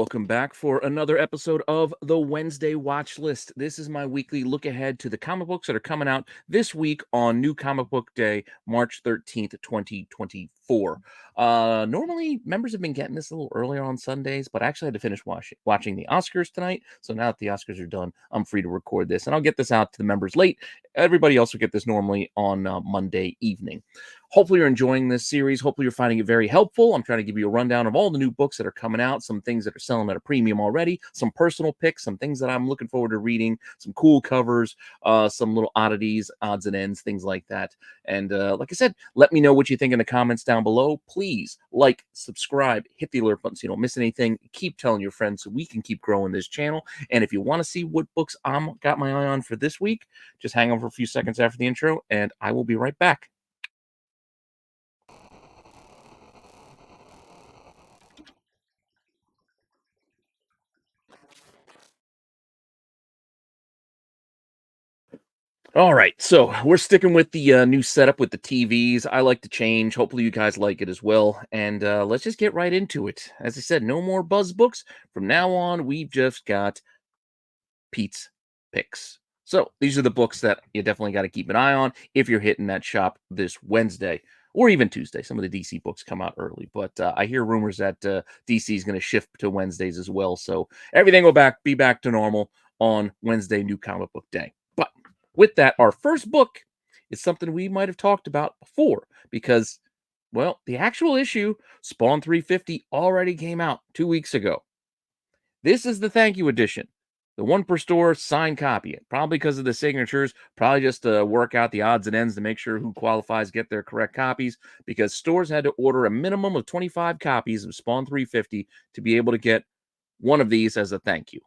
welcome back for another episode of the Wednesday Watch List. This is my weekly look ahead to the comic books that are coming out this week on New Comic Book Day, March 13th, 2024. Normally, members have been getting this a little earlier on Sundays, but I actually had to finish watching the Oscars tonight. So now that the Oscars are done, I'm free to record this, and I'll get this out to the members late. Everybody else will get this normally on Monday evening. Hopefully you're enjoying this series. Hopefully you're finding it very helpful. I'm trying to give you a rundown of all the new books that are coming out, some things that are selling at a premium already, some personal picks, some things that I'm looking forward to reading, some cool covers, some little oddities, odds and ends, things like that. And like I said, let me know what you think in the comments down below. Please like, subscribe, hit the alert button so you don't miss anything. Keep telling your friends so we can keep growing this channel. And if you want to see what books I'm got my eye on for this week, just hang on for a few seconds after the intro, and I will be right back. All right, so we're sticking with the new setup with the TVs. I like to change. Hopefully, you guys like it as well. And let's just get right into it. As I said, no more buzz books. From now on, we've just got Pete's Picks. So these are the books that you definitely got to keep an eye on if you're hitting that shop this Wednesday or even Tuesday. Some of the DC books come out early, but I hear rumors that DC is going to shift to Wednesdays as well. So everything will be back to normal on Wednesday, New Comic Book Day. But with that, our first book is something we might have talked about before because, well, the actual issue, Spawn 350, already came out 2 weeks ago. This is the thank you edition. The one per store signed copy. Probably because of the signatures, probably just to work out the odds and ends to make sure who qualifies get their correct copies, because stores had to order a minimum of 25 copies of Spawn 350 to be able to get one of these as a thank you.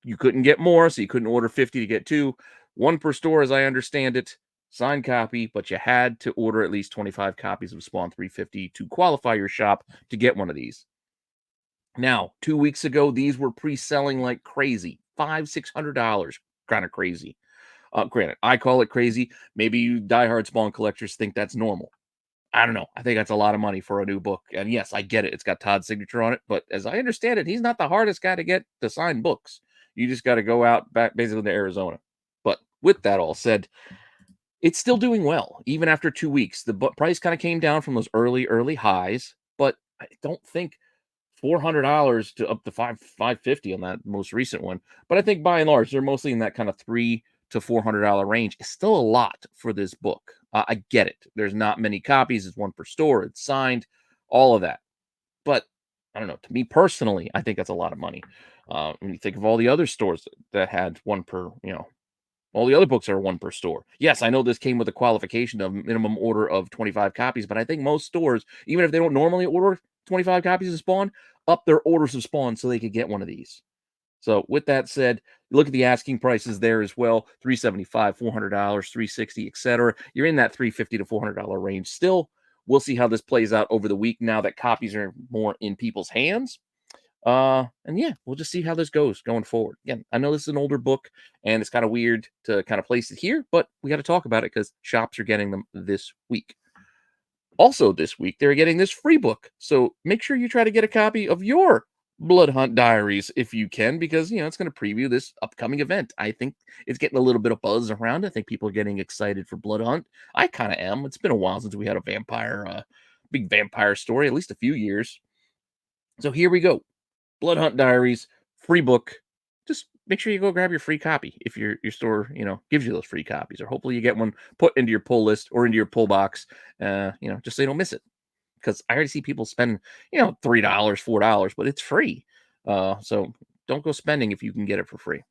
You couldn't get more, so you couldn't order 50 to get two. One per store, as I understand it, signed copy, but you had to order at least 25 copies of Spawn 350 to qualify your shop to get one of these. Now, 2 weeks ago, these were pre-selling like crazy. $500-$600, kind of crazy. Granted, I call it crazy. Maybe you diehard Spawn collectors think that's normal. I don't know. I think that's a lot of money for a new book. And yes, I get it. It's got Todd's signature on it. But as I understand it, he's not the hardest guy to get to sign books. You just got to go out back basically to Arizona. But with that all said, it's still doing well, even after 2 weeks. The price kind of came down from those early highs, but I don't think $400 to up to 550 on that most recent one. But I think by and large, they're mostly in that kind of $300 to $400 range. It's still a lot for this book. I get it. There's not many copies. It's one per store. It's signed, all of that. But I don't know. To me personally, I think that's a lot of money. When you think of all the other stores that had one per, all the other books are one per store. Yes, I know this came with a qualification of minimum order of 25 copies, but I think most stores, even if they don't normally order 25 copies of Spawn, up their orders of Spawn so they could get one of these. So with that said, look at the asking prices there as well. $375, $400, $360, etc. You're in that $350 to $400 range still. We'll see how this plays out over the week now that copies are more in people's hands. And yeah, we'll just see how this goes going forward. Again, I know this is an older book and it's kind of weird to kind of place it here, but we got to talk about it because shops are getting them this week. Also this week, they're getting this free book. So make sure you try to get a copy of your Blood Hunt Diaries if you can, because, it's going to preview this upcoming event. I think it's getting a little bit of buzz around. I think people are getting excited for Blood Hunt. I kind of am. It's been a while since we had a big vampire story, at least a few years. So here we go. Blood Hunt Diaries, free book. Just make sure you go grab your free copy if your store, gives you those free copies, or hopefully you get one put into your pull list or into your pull box, just so you don't miss it. Because I already see people spend, $3, $4, but it's free. So don't go spending if you can get it for free.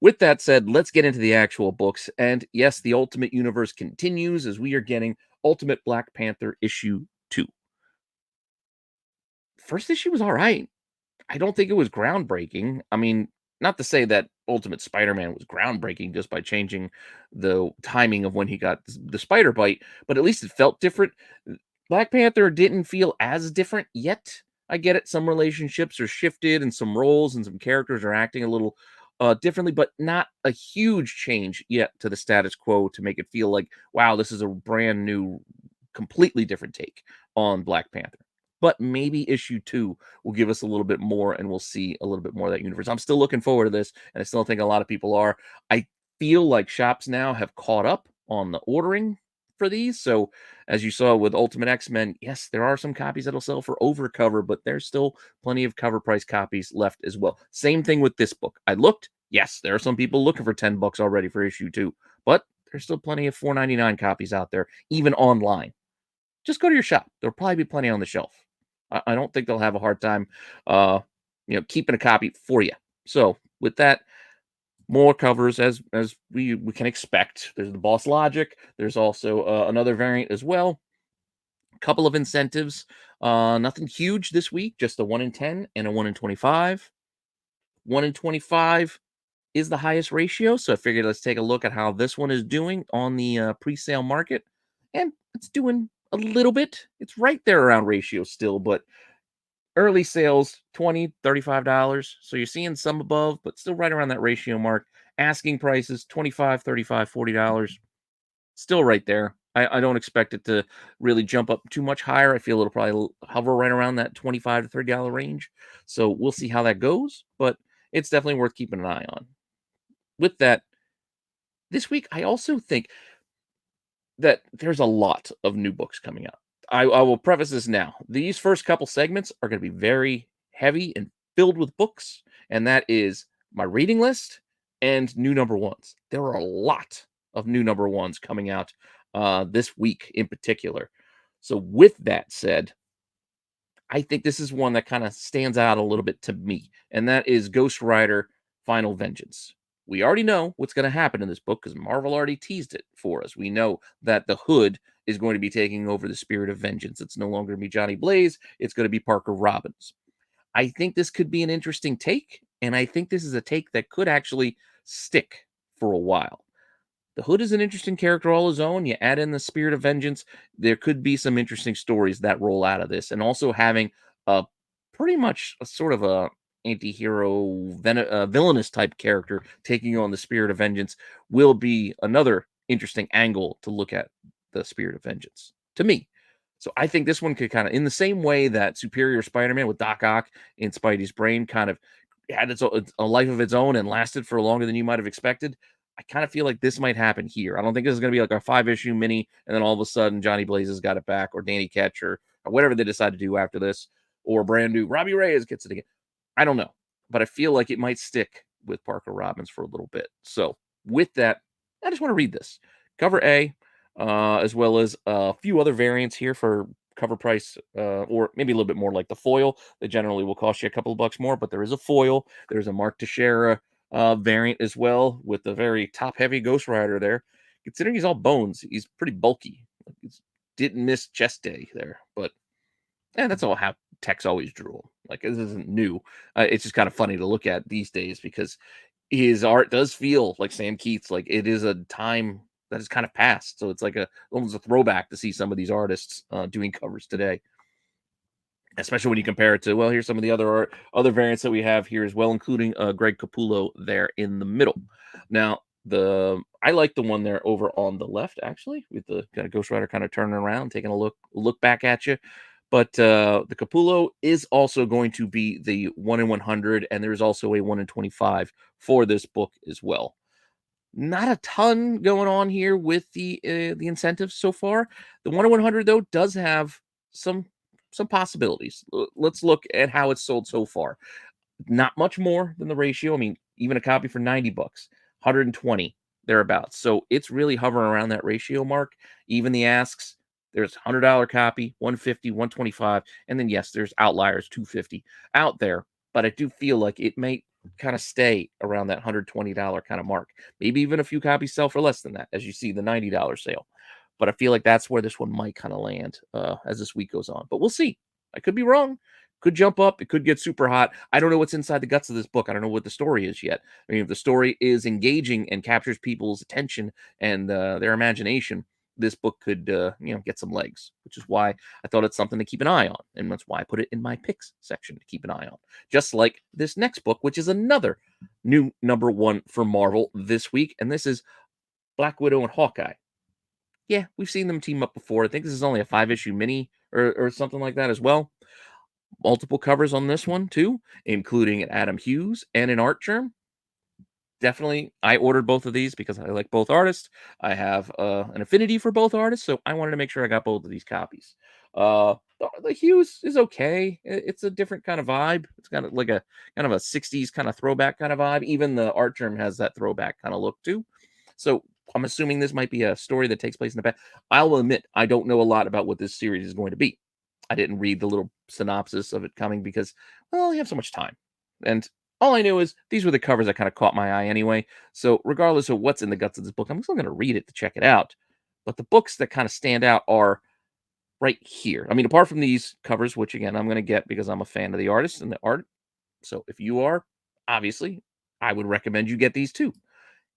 With that said, let's get into the actual books. And yes, the Ultimate Universe continues as we are getting Ultimate Black Panther issue 2. First issue was all right. I don't think it was groundbreaking. I mean, not to say that Ultimate Spider-Man was groundbreaking just by changing the timing of when he got the spider bite, but at least it felt different. Black Panther didn't feel as different yet. I get it. Some relationships are shifted and some roles and some characters are acting a little differently, but not a huge change yet to the status quo to make it feel like, wow, this is a brand new, completely different take on Black Panther. but maybe issue 2 will give us a little bit more, and we'll see a little bit more of that universe. I'm still looking forward to this, and I still think a lot of people are. I feel like shops now have caught up on the ordering for these. So, as you saw with Ultimate X-Men, yes, there are some copies that'll sell for over cover, but there's still plenty of cover price copies left as well. Same thing with this book. I looked, yes, there are some people looking for $10 already for issue 2, but there's still plenty of $4.99 copies out there, even online. Just go to your shop. There'll probably be plenty on the shelf. I don't think they'll have a hard time, uh, keeping a copy for you. So with that, more covers as we can expect. There's the Boss Logic. There's also another variant as well. A couple of incentives. Nothing huge this week. Just a 1 in 10 and a 1 in 25. 1 in 25 is the highest ratio. So I figured let's take a look at how this one is doing on the pre-sale market. And it's doing a little bit. It's right there around ratio still, but early sales, $20, $35. So you're seeing some above, but still right around that ratio mark. Asking prices, $25, $35, $40. Still right there. I don't expect it to really jump up too much higher. I feel it'll probably hover right around that $25 to $30 range. So we'll see how that goes, but it's definitely worth keeping an eye on. With that, this week, I also think that there's a lot of new books coming out. I will preface this now. These first couple segments are going to be very heavy and filled with books, and that is my reading list and new number ones. There are a lot of new number ones coming out this week in particular. So, with that said, I think this is one that kind of stands out a little bit to me, and that is Ghost Rider Final Vengeance. We already know what's going to happen in this book because Marvel already teased it for us. We know that the Hood is going to be taking over the Spirit of Vengeance. It's no longer going to be Johnny Blaze, it's going to be Parker Robbins. I think this could be an interesting take, and I think this is a take that could actually stick for a while. The Hood is an interesting character all his own. You add in the Spirit of Vengeance, there could be some interesting stories that roll out of this. And also having a pretty much a sort of a anti-hero villainous type character taking on the Spirit of Vengeance will be another interesting angle to look at the Spirit of Vengeance to me. So I think this one could kind of, in the same way that Superior Spider-Man with Doc Ock in Spidey's brain kind of had a life of its own and lasted for longer than you might have expected. I kind of feel like this might happen here. I don't think this is going to be like a 5-issue mini, and then all of a sudden Johnny Blaze has got it back, or Danny Ketch, or whatever they decide to do after this, or brand new Robbie Reyes gets it again. I don't know, but I feel like it might stick with Parker Robbins for a little bit. So with that, I just want to read this cover A, as well as a few other variants here for cover price, or maybe a little bit more like the foil. They generally will cost you a couple of bucks more, but there is a foil. There's a Mark Teixeira variant as well, with the very top heavy Ghost Rider there. Considering he's all bones, he's pretty bulky. He's didn't miss chest day there, but that's all how Tex always drew him. Like, this isn't new. It's just kind of funny to look at these days because his art does feel like Sam Keith's. Like, it is a time that has kind of passed, so it's like almost a throwback to see some of these artists doing covers today. Especially when you compare it to, well, here's some of the other variants that we have here as well, including Greg Capullo there in the middle. Now, I like the one there over on the left, actually, with the kind of Ghost Rider kind of turning around, taking a look back at you. But the Capullo is also going to be the 1 in 100, and there's also a 1 in 25 for this book as well. Not a ton going on here with the incentives so far. The 1 in 100 though does have some possibilities. Let's look at how it's sold so far. Not much more than the ratio. I mean, even a copy for $90, 120 thereabouts. So it's really hovering around that ratio mark. Even the asks, there's $100 copy, 150, 125, and then yes, there's outliers, 250 out there. But I do feel like it may kind of stay around that $120 kind of mark. Maybe even a few copies sell for less than that, as you see the $90 sale. But I feel like that's where this one might kind of land as this week goes on. But we'll see. I could be wrong. Could jump up. It could get super hot. I don't know what's inside the guts of this book. I don't know what the story is yet. I mean, if the story is engaging and captures people's attention and their imagination, this book could get some legs, which is why I thought it's something to keep an eye on. And that's why I put it in my picks section to keep an eye on. Just like this next book, which is another new number one for Marvel this week. And this is Black Widow and Hawkeye. Yeah, we've seen them team up before. I think this is only a 5-issue mini or something like that as well. Multiple covers on this one too, including an Adam Hughes and an Art Germ. Definitely, I ordered both of these because I like both artists. I have an affinity for both artists, so I wanted to make sure I got both of these copies. The Hughes is okay. It's a different kind of vibe. It's got like a kind of a 60s kind of throwback kind of vibe. Even the art germ has that throwback kind of look too. So I'm assuming this might be a story that takes place in the past. I'll admit I don't know a lot about what this series is going to be. I didn't read the little synopsis of it coming because, well, you have so much time. And all I knew is these were the covers that kind of caught my eye anyway. So regardless of what's in the guts of this book, I'm still going to read it to check it out. But the books that kind of stand out are right here. I mean, apart from these covers, which again I'm going to get because I'm a fan of the artist and the art. So if you are, obviously, I would recommend you get these too.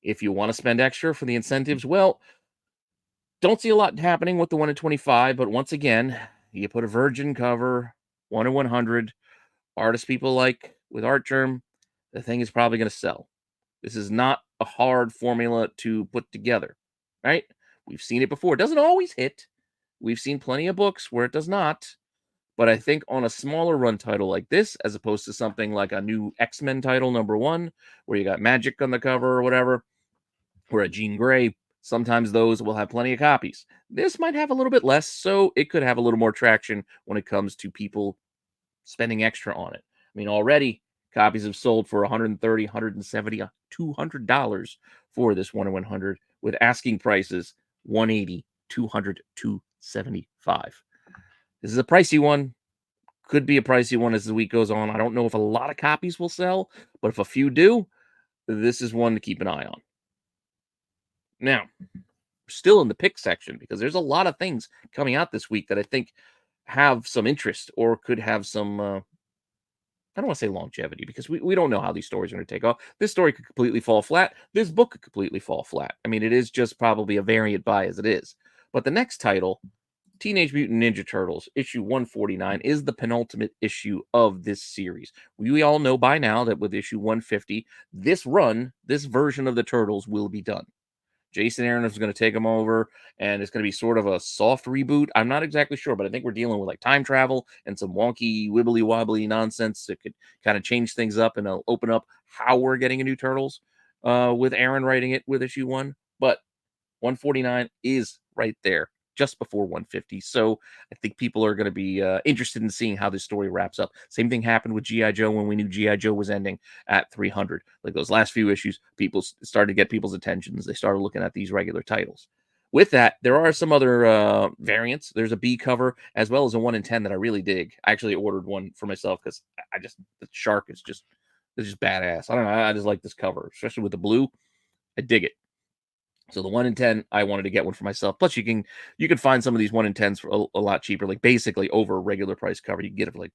If you want to spend extra for the incentives, well, don't see a lot happening with the 1 in 25, but once again, you put a virgin cover, 1 in 100, artist people like with Art Germ, the thing is probably going to sell. This is not a hard formula to put together, right? We've seen it before. It doesn't always hit. We've seen plenty of books where it does not. But I think on a smaller run title like this, as opposed to something like a new X-Men title, #1, where you got Magic on the cover or whatever, or a Jean Grey, sometimes those will have plenty of copies. This might have a little bit less, so it could have a little more traction when it comes to people spending extra on it. I mean, already copies have sold for 130, 170, $200 for this 1 in 100, with asking prices 180, 200, 275. This is a pricey one. Could be a pricey one as the week goes on. I don't know if a lot of copies will sell, but if a few do, this is one to keep an eye on. Now, still in the pick section because there's a lot of things coming out this week that I think have some interest or could have some I don't want to say longevity because we don't know how these stories are going to take off. This story could completely fall flat. This book could completely fall flat. I mean, it is just probably a variant buy as it is. But the next title, Teenage Mutant Ninja Turtles, issue 149, is the penultimate issue of this series. We all know by now that with issue 150, this run, this version of the Turtles will be done. Jason Aaron is going to take them over, and it's going to be sort of a soft reboot. I'm not exactly sure, but I think we're dealing with like time travel and some wonky, wibbly wobbly nonsense that could kind of change things up and open up how we're getting a new Turtles with Aaron writing it with issue 1. But 149 is right there just before 150. So I think people are going to be interested in seeing how this story wraps up. Same thing happened with G.I. Joe when we knew G.I. Joe was ending at 300. Like those last few issues, people started to get people's attentions. They started looking at these regular titles. With that, there are some other variants. There's a B cover as well as a 1 in 10 that I really dig. I actually ordered one for myself because I just, the shark is just, it's just badass. I don't know. I just like this cover, especially with the blue. I dig it. So the 1 in 10, I wanted to get one for myself. Plus, you can find some of these 1 in 10s for a lot cheaper, like basically over a regular price cover. You can get it for like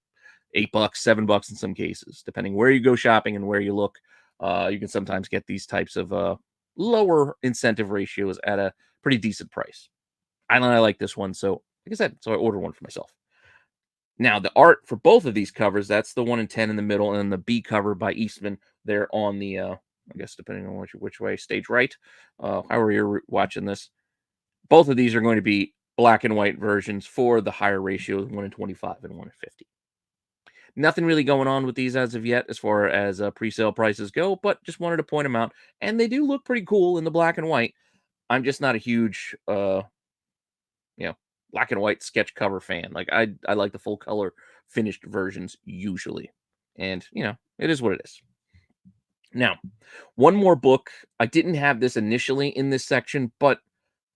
$8, $7 in some cases, depending where you go shopping and where you look. You can sometimes get these types of lower incentive ratios at a pretty decent price. I like this one, so like I said, so I ordered one for myself. Now, the art for both of these covers, that's the 1 in 10 in the middle, and then the B cover by Eastman there on the I guess depending on which way, stage right, however you're watching this. Both of these are going to be black and white versions for the higher ratios, 1 in 25 and 1 in 50. Nothing really going on with these as of yet as far as pre-sale prices go, but just wanted to point them out. And they do look pretty cool in the black and white. I'm just not a huge, black and white sketch cover fan. Like I like the full color finished versions usually. And, it is what it is. Now, one more book. I didn't have this initially in this section, but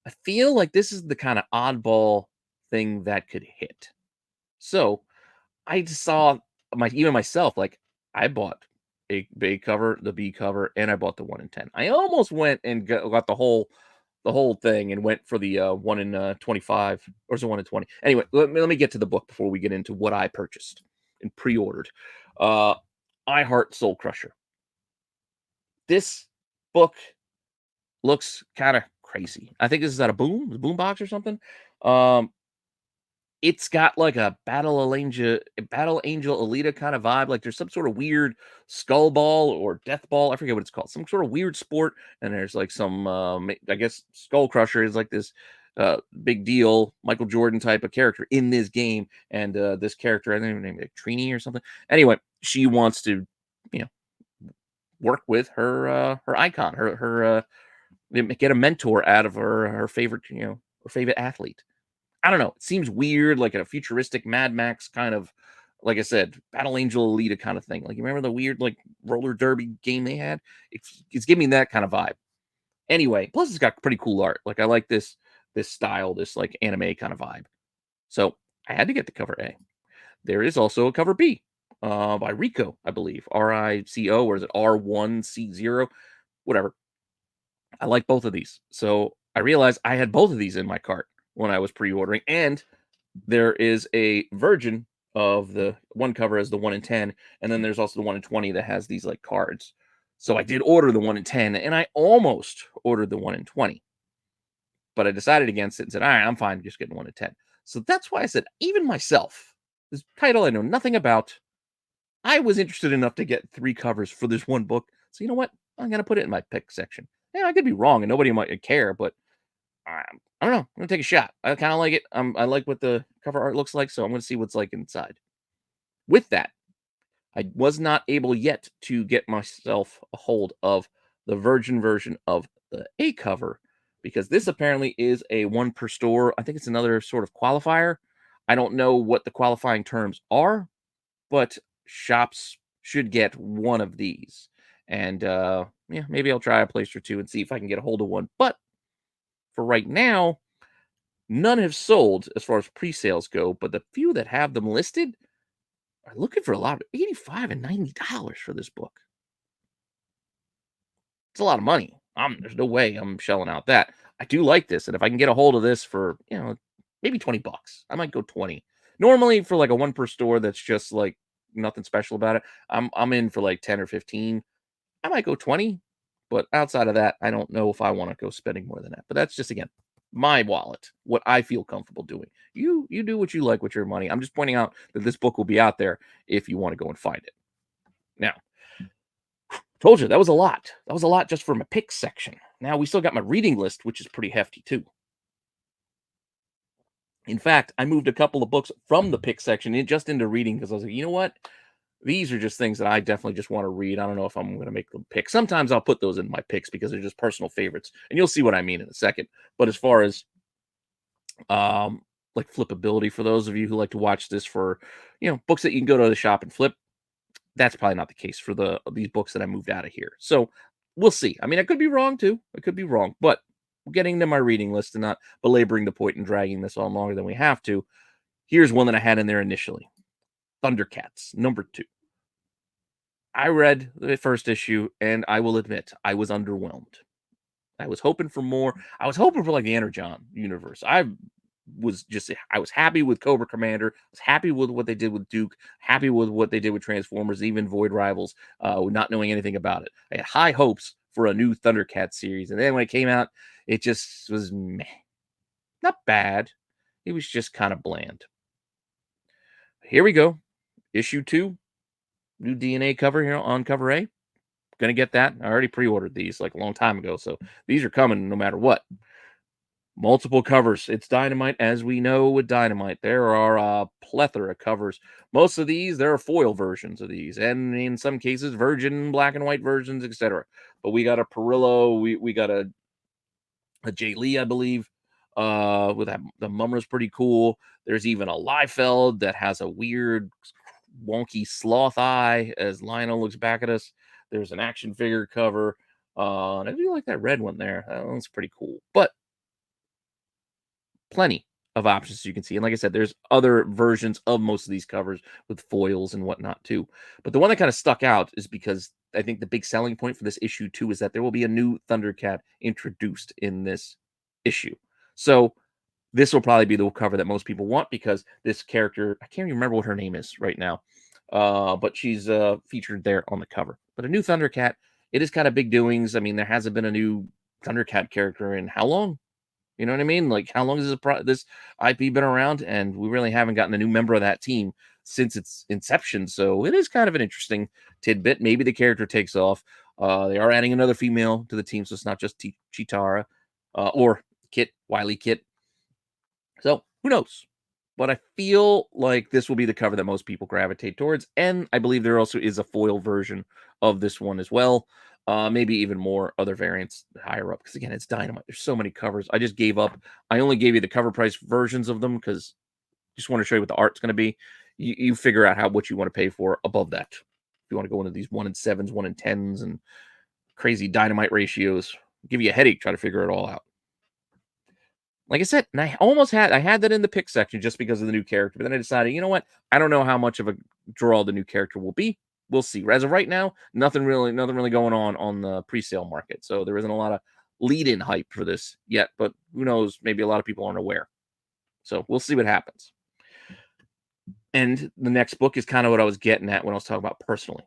I feel like this is the kind of oddball thing that could hit. So I just saw even myself, like I bought a B cover, the B cover, and I bought the 1 in 10. I almost went and got the whole thing and went for the 1 in 25 or is it 1 in 20? Anyway, let me get to the book before we get into what I purchased and pre-ordered. iHeart Soul Crusher. This book looks kind of crazy. I think this is at a boom box or something. It's got like a Battle Angel Alita kind of vibe. Like there's some sort of weird skull ball or death ball. I forget what it's called. Some sort of weird sport. And there's like some, I guess Skull Crusher is like this big deal Michael Jordan type of character in this game. And this character, I don't even name it Trini or something. Anyway, she wants to, you know, work with her icon, get a mentor out of her favorite, her favorite athlete. I don't know. It seems weird, like a futuristic Mad Max kind of, like I said, Battle Angel Alita kind of thing. Like, you remember the weird, like, roller derby game they had? It's giving me that kind of vibe. Anyway, plus it's got pretty cool art. Like, I like this style, this like anime kind of vibe. So I had to get the cover A. There is also a cover B by Rico, I believe. Rico, or is it R1C0? Whatever. I like both of these. So I realized I had both of these in my cart when I was pre-ordering. And there is a version of the one cover as the 1 in 10. And then there's also the 1 in 20 that has these like cards. So I did order the 1 in 10, and I almost ordered the 1 in 20. But I decided against it and said, all right, I'm fine just getting 1 in 10. So that's why I said, even myself, this title I know nothing about, I was interested enough to get 3 covers for this one book. So you know what? I'm going to put it in my pick section. Yeah, I could be wrong and nobody might care, but I don't know. I'm going to take a shot. I kind of like it. I like what the cover art looks like, so I'm going to see what's like inside. With that, I was not able yet to get myself a hold of the virgin version of the A cover because this apparently is a one per store. I think it's another sort of qualifier. I don't know what the qualifying terms are, but shops should get one of these. And yeah, maybe I'll try a place or two and see if I can get a hold of one. But for right now, none have sold as far as pre-sales go, but the few that have them listed are looking for a lot of $85 and $90 for this book. It's a lot of money. There's no way I'm shelling out that. I do like this, and if I can get a hold of this for, maybe $20, I might go 20. Normally for like a one per store that's just like nothing special about it, I'm in for like 10 or 15. I might go 20, but outside of that, I don't know if I want to go spending more than that. But that's just, again, my wallet, what I feel comfortable doing. You do what you like with your money. I'm just pointing out that this book will be out there if you want to go and find it. Now, told you that was a lot. That was a lot just for my picks section. Now we still got my reading list, which is pretty hefty too. In fact, I moved a couple of books from the pick section just into reading because I was like, you know what? These are just things that I definitely just want to read. I don't know if I'm going to make them pick. Sometimes I'll put those in my picks because they're just personal favorites, and you'll see what I mean in a second. But as far as like flippability, for those of you who like to watch this for, books that you can go to the shop and flip, that's probably not the case for these books that I moved out of here. So we'll see. I mean, I could be wrong too. I could be wrong, but getting to my reading list and not belaboring the point and dragging this on longer than we have to. Here's one that I had in there initially. Thundercats, number 2. I read the first issue, and I will admit I was underwhelmed. I was hoping for more. I was hoping for like the Energon universe. I was happy with Cobra Commander. I was happy with what they did with Duke. Happy with what they did with Transformers, even Void Rivals, not knowing anything about it. I had high hopes for a new Thundercat series, and then when it came out, it just was meh. Not bad. It was just kind of bland. Here we go. Issue 2. New DNA cover here on cover A. Gonna get that. I already pre-ordered these like a long time ago, so these are coming no matter what. Multiple covers. It's Dynamite, as we know with Dynamite. There are a plethora of covers. Most of these, there are foil versions of these, and in some cases, virgin black and white versions, etc. But we got a Perillo, we got a Jay Lee, I believe. With that, the Mumra's pretty cool. There's even a Liefeld that has a weird, wonky sloth eye as Lionel looks back at us. There's an action figure cover. And I do like that red one there. That one's pretty cool. But plenty of options you can see. And like I said, there's other versions of most of these covers with foils and whatnot too. But the one that kind of stuck out is because I think the big selling point for this issue 2 is that there will be a new Thundercat introduced in this issue. So this will probably be the cover that most people want because this character, I can't even remember what her name is right now, but she's featured there on the cover. But a new Thundercat, it is kind of big doings. I mean, there hasn't been a new Thundercat character in how long? You know what I mean? Like, how long has this IP been around? And we really haven't gotten a new member of that team since its inception. So it is kind of an interesting tidbit. Maybe the character takes off. They are adding another female to the team, so it's not just Chitara or Kit, Wily Kit. So who knows? But I feel like this will be the cover that most people gravitate towards. And I believe there also is a foil version of this one as well. Maybe even more other variants higher up. Because again, it's Dynamite. There's so many covers. I just gave up. I only gave you the cover price versions of them because just want to show you what the art's going to be. You figure out what you want to pay for above that. If you want to go into these 1-in-7s, 1-in-10s, and crazy Dynamite ratios, give you a headache trying to figure it all out. Like I said, and I had that in the pick section just because of the new character, but then I decided, you know what? I don't know how much of a draw the new character will be. We'll see. As of right now, nothing really going on the pre-sale market. So there isn't a lot of lead-in hype for this yet, but who knows? Maybe a lot of people aren't aware. So we'll see what happens. And the next book is kind of what I was getting at when I was talking about personally.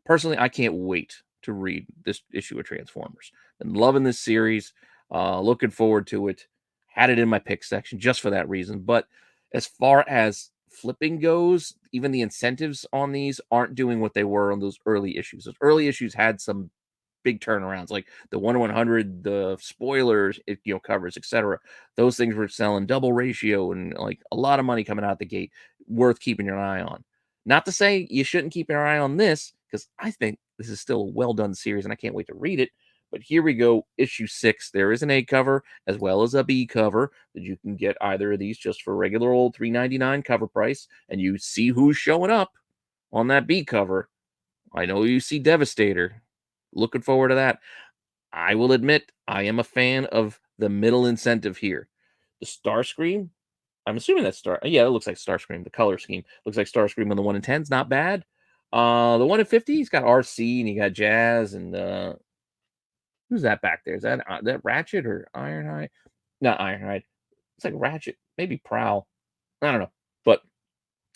Personally, I can't wait to read this issue of Transformers. Been loving this series. Looking forward to it. Had it in my pick section just for that reason. But as far as flipping goes, even the incentives on these aren't doing what they were on those early issues. Those early issues had some big turnarounds, like the 1-100, the spoilers, covers, etc. Those things were selling double ratio and like a lot of money coming out the gate. Worth keeping your eye on. Not to say you shouldn't keep your eye on this, because I think this is still a well done series and I can't wait to read it. But here we go, issue 6. There is an A cover as well as a B cover that you can get either of these just for regular old $3.99 cover price, and you see who's showing up on that B cover. I know you see Devastator. Looking forward to that. I will admit I am a fan of the middle incentive here. The Starscream, I'm assuming that's Yeah, it looks like Starscream. The color scheme looks like Starscream on the 1-in-10's not bad. The 1-in-50, he's got RC and you got Jazz and who's that back there? Is that Ratchet or Ironhide? Not Ironhide. It's like Ratchet, maybe Prowl. I don't know. But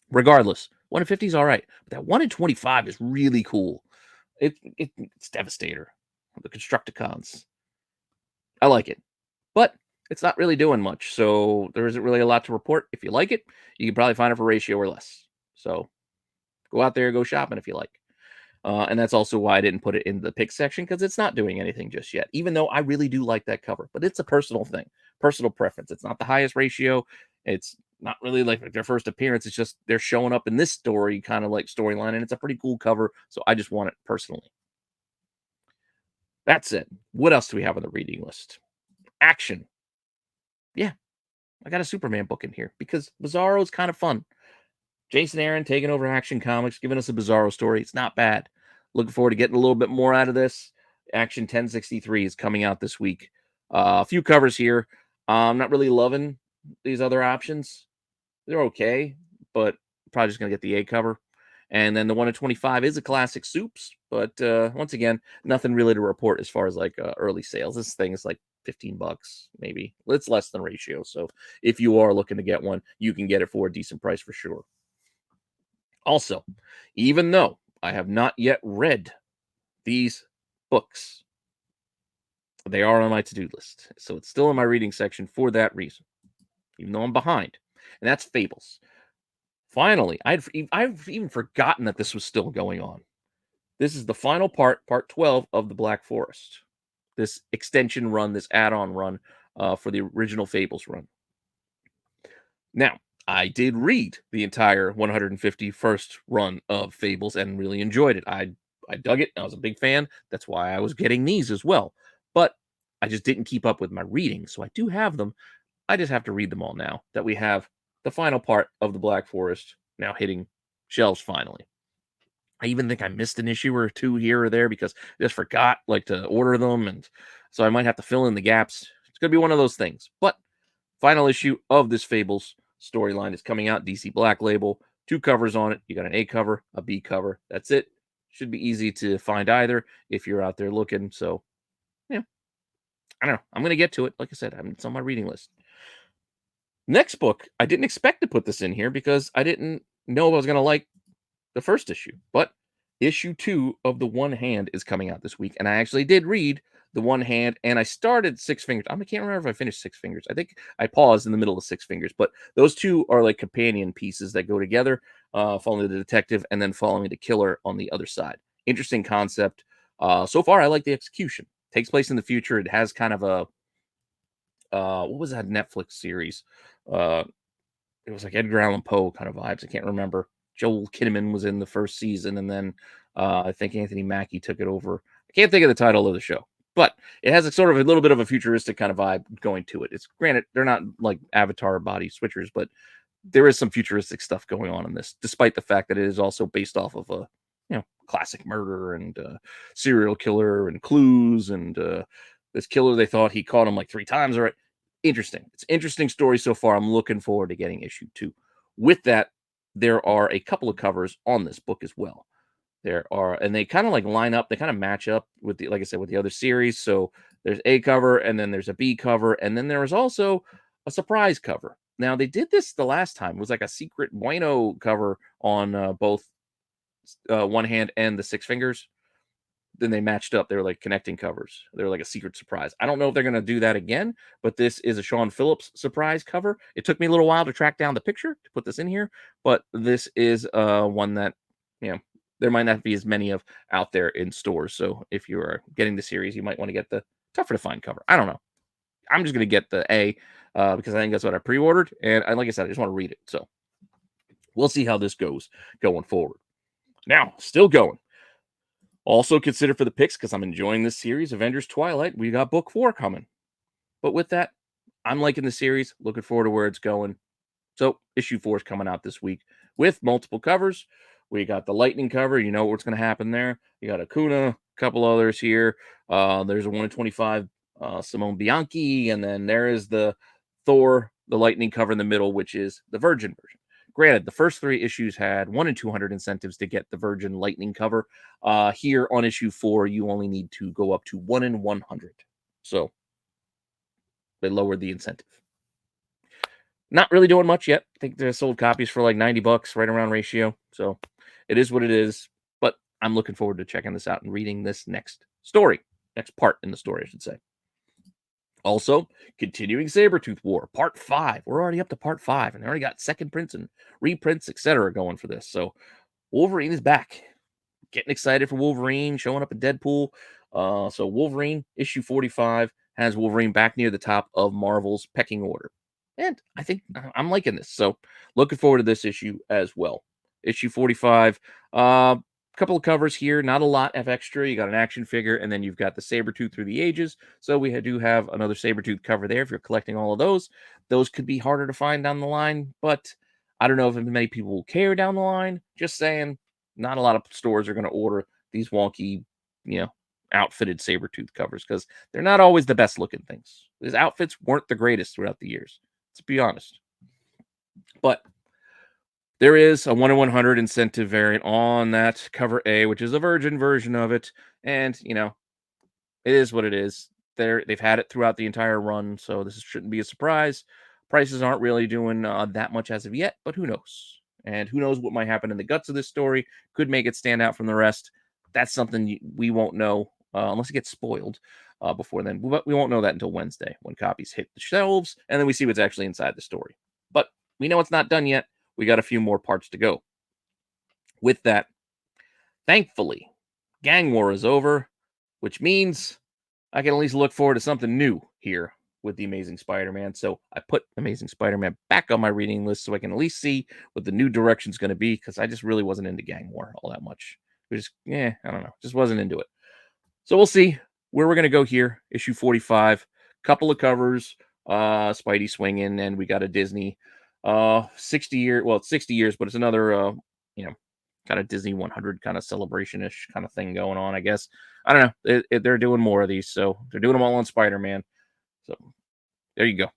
regardless, 1-in-50 is all right. But that 1-in-25 is really cool. It's Devastator. The Constructicons. I like it. But it's not really doing much. So there isn't really a lot to report. If you like it, you can probably find it for ratio or less. So go out there, go shopping if you like. And that's also why I didn't put it in the pick section, because it's not doing anything just yet, even though I really do like that cover. But it's a personal thing, personal preference. It's not the highest ratio. It's not really like their first appearance. It's just they're showing up in this story, kind of like storyline, and it's a pretty cool cover. So I just want it personally. That's it. What else do we have on the reading list? Action. Yeah, I got a Superman book in here because Bizarro is kind of fun. Jason Aaron taking over Action Comics, giving us a Bizarro story. It's not bad. Looking forward to getting a little bit more out of this. Action 1063 is coming out this week. A few covers here. I'm not really loving these other options. They're okay, but probably just going to get the A cover. And then the 1-in-25 is a classic soups, but once again, nothing really to report as far as like early sales. This thing is like $15, maybe. It's less than ratio. So if you are looking to get one, you can get it for a decent price for sure. Also, even though I have not yet read these books, they are on my to-do list. So it's still in my reading section for that reason, even though I'm behind. And that's Fables. Finally, I've even forgotten that this was still going on. This is the final part 12 of the Black Forest. This extension run, this add-on run for the original Fables run. Now, I did read the entire 151st run of Fables and really enjoyed it. I dug it. I was a big fan. That's why I was getting these as well. But I just didn't keep up with my reading, so I do have them. I just have to read them all now that we have the final part of the Black Forest now hitting shelves finally. I even think I missed an issue or two here or there because I just forgot to order them, and so I might have to fill in the gaps. It's gonna be one of those things. But final issue of this Fables storyline is coming out. DC Black Label, 2 covers on it. You got an A cover, a B cover. That's it. Should be easy to find either if you're out there looking. So, yeah, I don't know. I'm gonna get to it. Like I said, it's on my reading list. Next book, I didn't expect to put this in here because I didn't know if I was gonna like the first issue, but issue 2 of The One Hand is coming out this week, and I actually did read The One Hand, and I started Six Fingers. I can't remember if I finished Six Fingers. I think I paused in the middle of Six Fingers, but those two are like companion pieces that go together, following the detective and then following the killer on the other side. Interesting concept. So far, I like the execution. Takes place in the future. It has kind of what was that Netflix series? Uh, it was like Edgar Allan Poe kind of vibes. I can't remember. Joel Kinnaman was in the first season, and then I think Anthony Mackie took it over. I can't think of the title of the show, but it has a sort of a little bit of a futuristic kind of vibe going to it. It's granted they're not like Avatar body switchers, but there is some futuristic stuff going on in this, despite the fact that it is also based off of a classic murder and serial killer and clues and this killer they thought he caught him like 3 times already. Interesting. It's an interesting story so far. I'm looking forward to getting issue 2. With that, there are a couple of covers on this book as well. There are, and they kind of like line up, they kind of match up with the, like I said, with the other series. So there's a cover, and then there's a B cover, and then there is also a surprise cover. Now they did this the last time. It was like a secret bueno cover on both one hand and the 6 fingers. Then they matched up. They were like connecting covers. They were like a secret surprise. I don't know if they're going to do that again, but this is a Sean Phillips surprise cover. It took me a little while to track down the picture to put this in here, but this is one that, there might not be as many of out there in stores. So if you are getting the series, you might want to get the tougher to find cover. I don't know. I'm just going to get the A because I think that's what I pre-ordered. And like I said, I just want to read it. So we'll see how this goes going forward. Now, still going. Also consider for the picks, because I'm enjoying this series, Avengers Twilight. We got book 4 coming. But with that, I'm liking the series, looking forward to where it's going. So issue 4 is coming out this week with multiple covers. We got the Lightning cover. You know what's going to happen there. You got Acuna, a couple others here. There's a 1 in 25 Simone Bianchi, and then there is the Thor, the Lightning cover in the middle, which is the Virgin version. Granted, the first 3 issues had 1 in 200 incentives to get the Virgin Lightning cover. Here on issue 4, you only need to go up to 1 in 100. So they lowered the incentive. Not really doing much yet. I think they sold copies for like $90, right around ratio. So it is what it is. But I'm looking forward to checking this out and reading this next part in the story, I should say. Also, continuing Saber-tooth War, part 5. We're already up to part 5, and they already got second prints and reprints, etc. going for this. So Wolverine is back. Getting excited for Wolverine, showing up in Deadpool. So Wolverine, issue 45, has Wolverine back near the top of Marvel's pecking order. And I think I'm liking this. So looking forward to this issue as well. Issue 45. Couple of covers here, not a lot of extra. You got an action figure, and then you've got the Saber-tooth through the ages. So we do have another Saber-tooth cover there. If you're collecting all of those could be harder to find down the line, but I don't know if many people will care down the line. Just saying, not a lot of stores are going to order these wonky, outfitted Saber-tooth covers because they're not always the best looking things. His outfits weren't the greatest throughout the years, to be honest. But there is a 1 in 100 incentive variant on that cover A, which is a Virgin version of it. And, it is what it is. They've had it throughout the entire run, so this shouldn't be a surprise. Prices aren't really doing that much as of yet, but who knows? And who knows what might happen in the guts of this story. Could make it stand out from the rest. That's something we won't know unless it gets spoiled before then. But we won't know that until Wednesday when copies hit the shelves, and then we see what's actually inside the story. But we know it's not done yet. We got a few more parts to go. With that, thankfully, Gang War is over, which means I can at least look forward to something new here with the Amazing Spider-Man. So I put Amazing Spider-Man back on my reading list so I can at least see what the new direction is going to be, because I just really wasn't into Gang War all that much. I don't know. Just wasn't into it. So we'll see where we're going to go here. Issue 45, couple of covers, Spidey swinging, and we got a Disney 60 years, but it's another kind of Disney 100 kind of celebration-ish kind of thing going on, I guess. I don't know. They're doing more of these, so they're doing them all on Spider-Man. So there you go.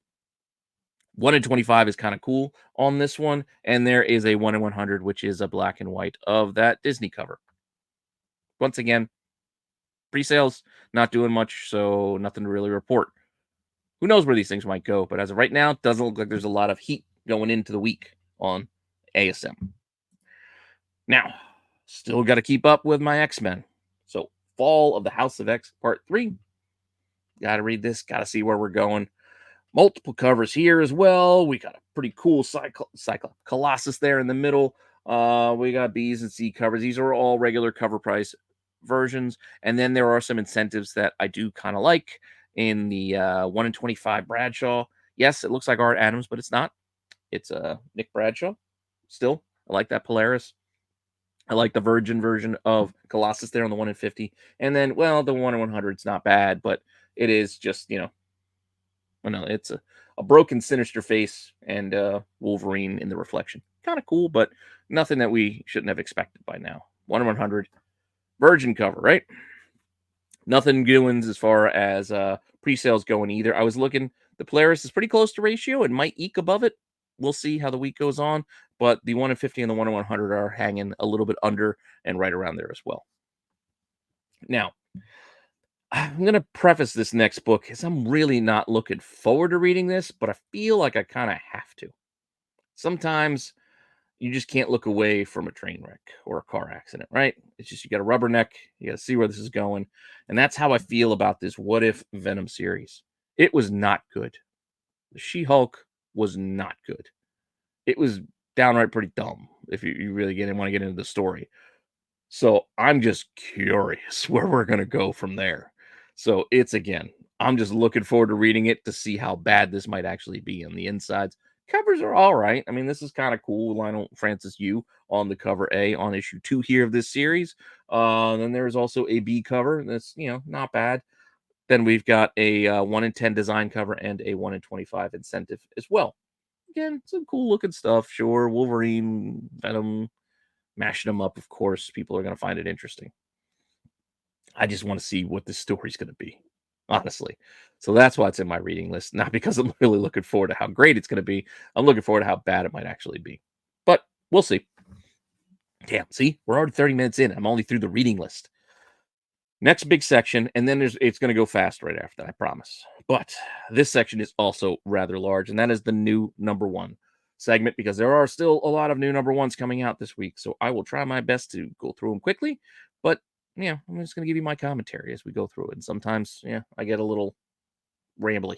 1 in 25 is kind of cool on this one, and there is a 1 in 100, which is a black and white of that Disney cover. Once again, pre-sales not doing much, so nothing to really report. Who knows where these things might go, but as of right now, it doesn't look like there's a lot of heat going into the week on ASM. Now, still got to keep up with my X-Men. So, Fall of the House of X, Part 3. Got to read this, got to see where we're going. Multiple covers here as well. We got a pretty cool Colossus there in the middle. We got B's and C covers. These are all regular cover price versions. And then there are some incentives that I do kind of like. in the 1 in 25 Bradshaw. Yes, it looks like Art Adams, but it's not. It's Nick Bradshaw. Still, I like that Polaris. I like the Virgin version of Colossus there on the 1 in 50. And then, well, the 1 in 100 is not bad, but it is just, well, no, it's a broken Sinister face and Wolverine in the reflection. Kind of cool, but nothing that we shouldn't have expected by now. 1 in 100. Virgin cover, right? Nothing doings as far as pre-sales going either. I was looking, the Polaris is pretty close to ratio. It might eke above it. We'll see how the week goes on, but the 1 in 50 and the 1 in 100 are hanging a little bit under and right around there as well. Now, I'm going to preface this next book as I'm really not looking forward to reading this, but I feel like I kind of have to. Sometimes you just can't look away from a train wreck or a car accident, right? It's just you got a rubberneck, you got to see where this is going. And that's how I feel about this What If Venom series. It was not good. The She-Hulk was not good. It was downright pretty dumb if you really want to get into the story. So I'm just curious where we're going to go from there. So I'm just looking forward to reading it to see how bad this might actually be on the insides. Covers are all right. I mean, this is kind of cool. Lionel Francis Yu on the cover A on issue 2 here of this series. Then there's also a B cover that's, not bad. Then we've got a 1 in 10 design cover and a 1 in 25 incentive as well. Again, some cool looking stuff. Sure, Wolverine, Venom, mashing them up. Of course, people are going to find it interesting. I just want to see what this story's going to be, honestly. So that's why it's in my reading list. Not because I'm really looking forward to how great it's going to be. I'm looking forward to how bad it might actually be. But we'll see. Damn, see, we're already 30 minutes in. I'm only through the reading list. Next big section, and then it's going to go fast right after that, I promise. But this section is also rather large, and that is the new number 1 segment, because there are still a lot of new number 1s coming out this week. So I will try my best to go through them quickly. But I'm just going to give you my commentary as we go through it. And sometimes, I get a little rambly.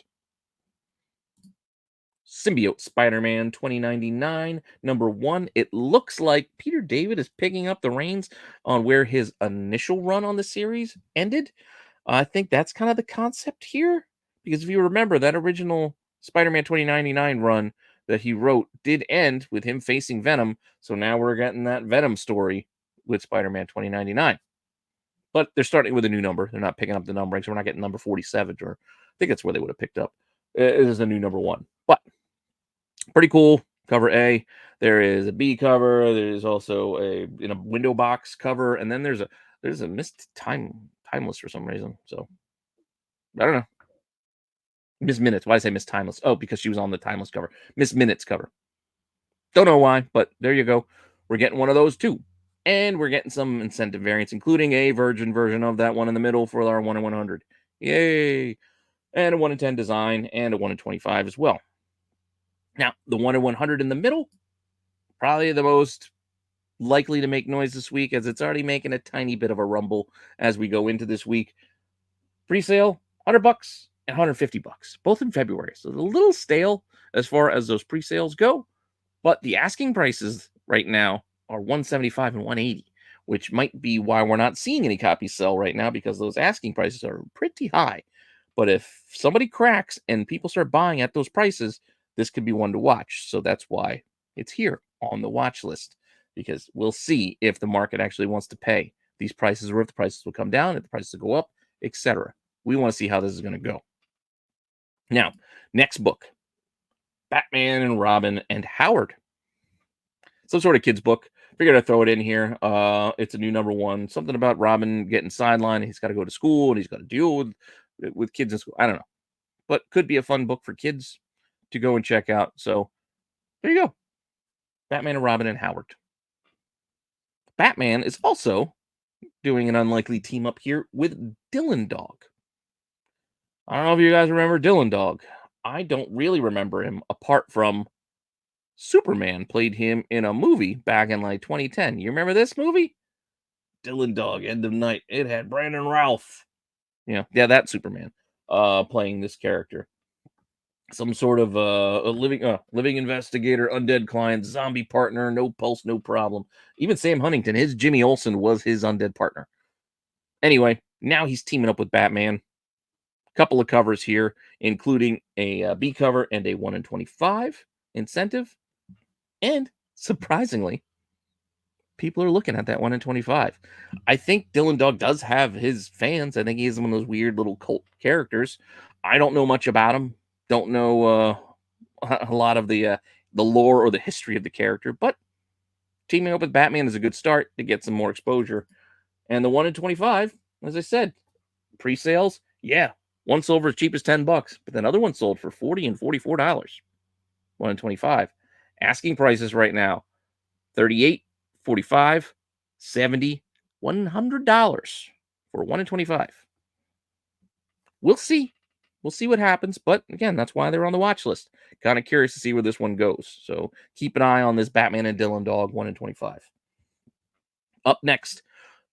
Symbiote Spider-Man 2099, number 1. It looks like Peter David is picking up the reins on where his initial run on the series ended. I think that's kind of the concept here. Because if you remember, that original Spider-Man 2099 run that he wrote did end with him facing Venom. So now we're getting that Venom story with Spider-Man 2099. But they're starting with a new number. They're not picking up the numbering, so we're not getting number 47, or I think that's where they would have picked up. It is a new number 1. But pretty cool. Cover A. There is a B cover. There's also a window box cover, and then there's a missed timeless for some reason. So I don't know. Miss Minutes. Why did I say Miss Timeless? Oh, because she was on the Timeless cover. Miss Minutes cover. Don't know why, but there you go. We're getting one of those too. And we're getting some incentive variants, including a Virgin version of that one in the middle for our 1 in 100. Yay! And a 1 in 10 design and a 1 in 25 as well. Now, the 1 in 100 in the middle, probably the most likely to make noise this week, as it's already making a tiny bit of a rumble as we go into this week. Pre-sale, $100 and $150, both in February. So a little stale as far as those pre-sales go, but the asking prices right now are $175 and $180, which might be why we're not seeing any copies sell right now, because those asking prices are pretty high. But if somebody cracks and people start buying at those prices, this could be one to watch. So that's why it's here on the watch list, because we'll see if the market actually wants to pay these prices, or if the prices will come down, if the prices will go up, etc. We want to see how this is going to go. Now, next book, Batman and Robin and Howard. Some sort of kid's book. Figured I'd throw it in here. It's a new number 1. Something about Robin getting sidelined. He's got to go to school and he's got to deal with kids in school. I don't know. But could be a fun book for kids to go and check out. So there you go. Batman and Robin and Howard. Batman is also doing an unlikely team up here with Dylan Dog. I don't know if you guys remember Dylan Dog. I don't really remember him, apart from Superman played him in a movie back in like 2010. You remember this movie? Dylan Dog, End of Night. It had Brandon Routh. Yeah, that Superman playing this character. Some sort of a living investigator, undead client, zombie partner, no pulse, no problem. Even Sam Huntington, his Jimmy Olsen was his undead partner. Anyway, now he's teaming up with Batman. Couple of covers here, including a B cover and a 1 in 25 incentive. And surprisingly, people are looking at that 1 in 25. I think Dylan Dog does have his fans. I think he's one of those weird little cult characters. I don't know much about him. Don't know a lot of the lore or the history of the character, but teaming up with Batman is a good start to get some more exposure. And the 1 in 25, as I said, pre-sales, yeah, one sold for as cheap as $10, but then other ones sold for $40 and $44. 1 in 25. Asking prices right now, 38, 45, 70, $100 for 1 in 25. We'll see. We'll see what happens, but again, that's why they're on the watch list. Kind of curious to see where this one goes. So keep an eye on this Batman and Dylan Dog 1 in 25. Up next,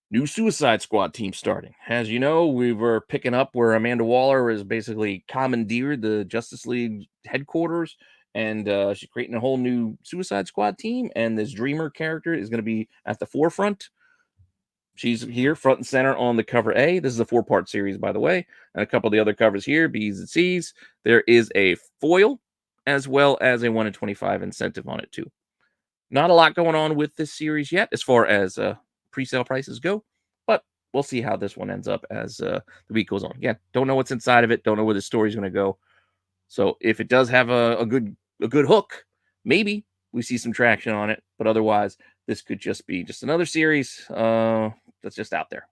new Suicide Squad team starting. As you know, we were picking up where Amanda Waller is basically commandeered the Justice League headquarters, and she's creating a whole new Suicide Squad team, and this Dreamer character is going to be at the forefront. She's here front and center on the cover A. This is a 4-part series, by the way, and a couple of the other covers here, B's and C's. There is a foil as well as a 1 in 25 incentive on it, too. Not a lot going on with this series yet as far as pre-sale prices go, but we'll see how this one ends up as the week goes on. Again, don't know what's inside of it, don't know where the story's going to go. So if it does have a good hook, maybe we see some traction on it, but otherwise this could just be just another series that's just out there.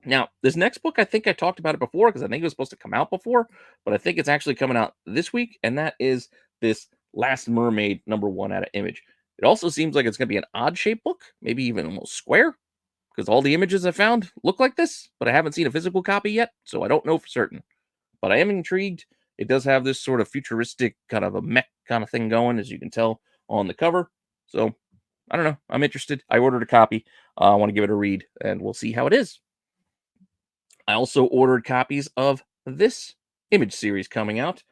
Now, this next book, I think I talked about it before because I think it was supposed to come out before, but I think it's actually coming out this week, and that is this Last Mermaid #1 out of Image. It also seems like it's going to be an odd-shaped book, maybe even almost square, because all the images I found look like this, but I haven't seen a physical copy yet, so I don't know for certain. But I am intrigued. It does have this sort of futuristic kind of a mech kind of thing going, as you can tell on the cover. So, I don't know. I'm interested. I ordered a copy. I want to give it a read, and we'll see how it is. I also ordered copies of this Image series coming out,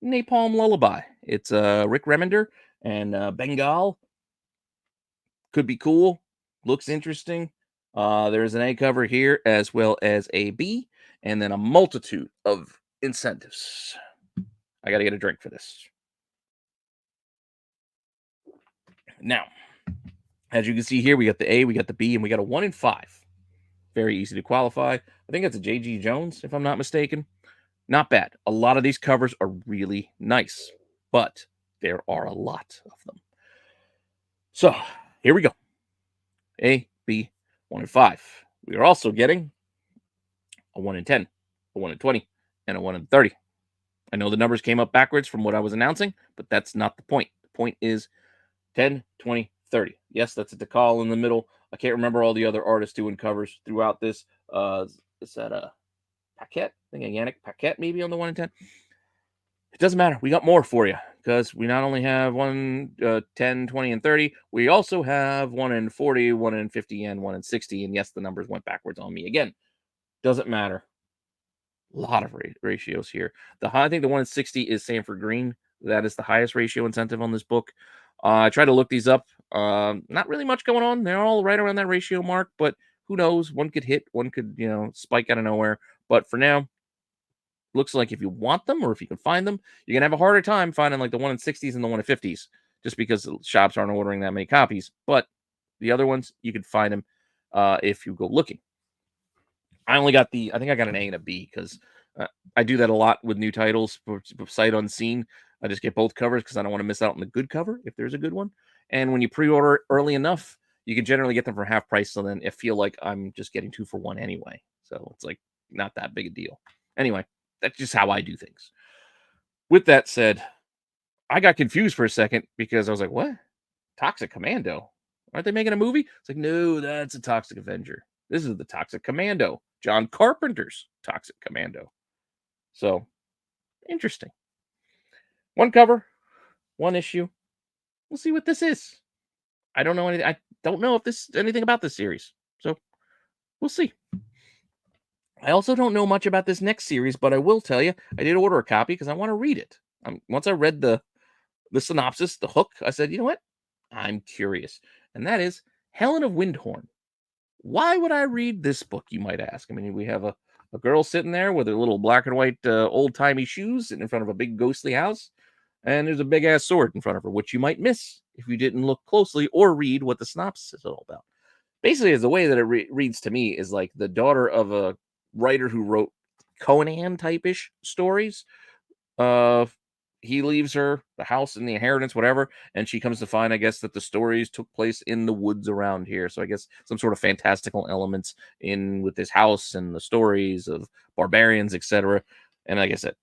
Napalm Lullaby. It's Rick Remender and Bengal. Could be cool. Looks interesting. There's an A cover here as well as a B, and then a multitude of incentives. I got to get a drink for this. Now, as you can see here, we got the A, we got the B, and we got a 1 in 5. Very easy to qualify. I think it's a J.G. Jones, if I'm not mistaken. Not bad. A lot of these covers are really nice, but there are a lot of them. So, here we go. A, B, 1 in 5. We are also getting a 1 in 10, a 1 in 20, and a 1 in 30. I know the numbers came up backwards from what I was announcing, but that's not the point. The point is 10, 20, 30. Yes, that's a decal in the middle. I can't remember all the other artists doing covers throughout this. Is that a Paquette? I think a Yannick Paquette maybe on the 1 in 10. It doesn't matter. We got more for you because we not only have 10, 20, and 30, we also have 1 in 40, 1 in 50, and 1 in 60. And yes, the numbers went backwards on me again. Doesn't matter. A lot of ratios here. I think the 1 in 60 is Sanford Green. That is the highest ratio incentive on this book. I tried to look these up. Not really much going on. They're all right around that ratio mark, but who knows? One could hit, one could, spike out of nowhere. But for now, looks like if you want them or if you can find them, you're going to have a harder time finding like the 1 in 60s and the 1 in 50s just because the shops aren't ordering that many copies. But the other ones, you can find them if you go looking. I think I got an A and a B because I do that a lot with new titles for sight unseen. I just get both covers because I don't want to miss out on the good cover if there's a good one. And when you pre-order early enough, you can generally get them for half price. So then I feel like I'm just getting 2 for 1 anyway. So it's like not that big a deal. Anyway, that's just how I do things. With that said, I got confused for a second because I was like, what? Toxic Commando? Aren't they making a movie? It's like, no, that's a Toxic Avenger. This is the Toxic Commando. John Carpenter's Toxic Commando. So, interesting. 1 cover, 1 issue. We'll see what this is. I don't know anything. I don't know if this anything about this series. So, we'll see. I also don't know much about this next series, but I will tell you, I did order a copy because I want to read it. Once I read the synopsis, the hook, I said, you know what? I'm curious. And that is Helen of Windhorn. Why would I read this book, you might ask? I mean, we have a a girl sitting there with her little black and white old-timey shoes sitting in front of a big ghostly house, and there's a big-ass sword in front of her, which you might miss if you didn't look closely or read what the synopsis is all about. Basically, is the way that it reads to me is like the daughter of a writer who wrote Conan type-ish stories. Uh, he leaves her the house and the inheritance, whatever, and she comes to find, I guess, that the stories took place in the woods around here. So I guess some sort of fantastical elements in with this house and the stories of barbarians, etc. And like I said,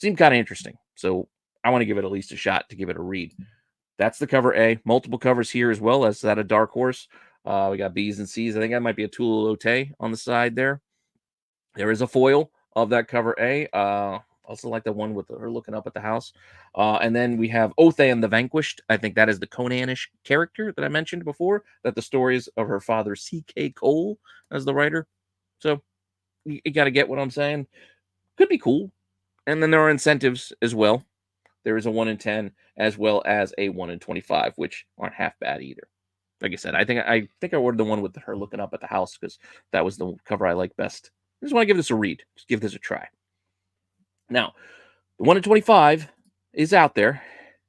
seemed kind of interesting. So I want to give it at least a shot to give it a read. That's the cover A. Multiple covers here as well as that a Dark Horse. We got B's and C's. I think that might be a Tula Lote on the side there. There is a foil of that cover A. Also like the one with her looking up at the house. And then we have Othan the Vanquished. I think that is the Conanish character that I mentioned before, that the stories of her father, C.K. Cole, as the writer. So you got to get what I'm saying. Could be cool. And then there are incentives as well. There is a 1 in 10 as well as a 1 in 25, which aren't half bad either. Like I said, I think I ordered the one with her looking up at the house because that was the cover I like best. I just want to give this a read. Just give this a try. Now, the 1 in 25 is out there.